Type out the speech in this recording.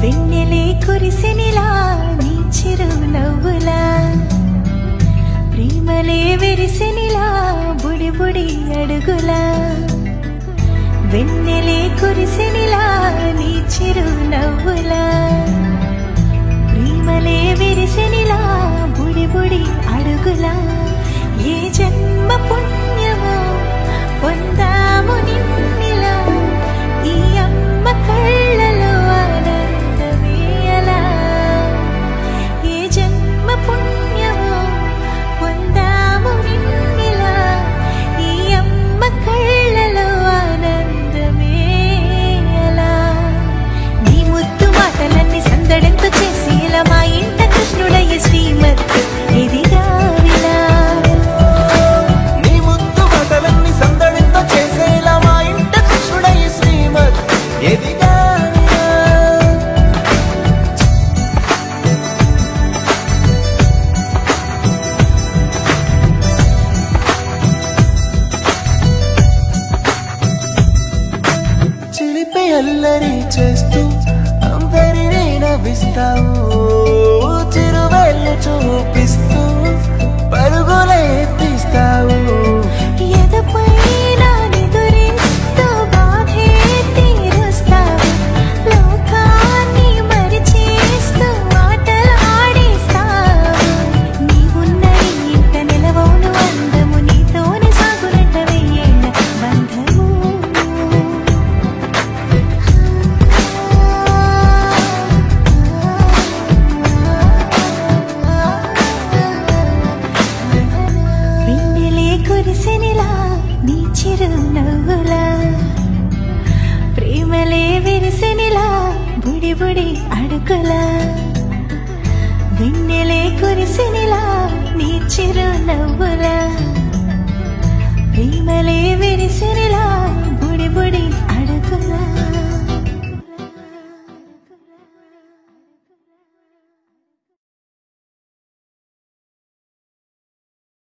వెన్నెలే కురిసెనిలా నీ చిరు నవ్వులా ప్రేమలే విరిసెనిలా బుడి బుడి అడుగులా వెన్నెలే కురిసెనిలా నీ చిరు నవ్వులా ప్రేమలే విరిసెనిలా బుడి బుడి అడుగులా ఏ జన్మ పుణ్యమో పొందాము నిన్నిలా ఈ అమ్మ కళ్ళలో పుణ్యమో పొందాము నిన్నిలా ఈ అమ్మ కళ్ళలో ఆనందమే అలా నీ ముద్దు మాటలన్నీ సందడెంత చేసి ఇలా మా ఇంట కృష్ణుడయ్య శ్రీమతి ఇదిగా విలా నీ ముద్దు మాటలన్నీ సందడెంత చేసి ఇలా మా ఇంట కృష్ణుడయ్య శ్రీమతి ఎదిగా అల్లరి చేస్తూ అందరినీ నవ్విస్తావు చిరువేళ్ళు చూపిస్తూ పరుగులే ఎత్తిస్తావు ఎదపైన నిదురిస్తూ బాధే తీరుస్తావు లోకాన్ని మరిచేస్తూ ఆటలు ఆడిస్తావు నీవున్న ఇంట నిలవవును అందము నీతోనే సాగునంట వెయ్యేళ్ళ బంధము కురిసెనిలా నీ చిరు నవ్వులా ప్రేమలే విరిసెనిలా బుడి బుడి అడుగులా వెన్నెలే కురిసెనిలా నీ చిరు నవ్వులా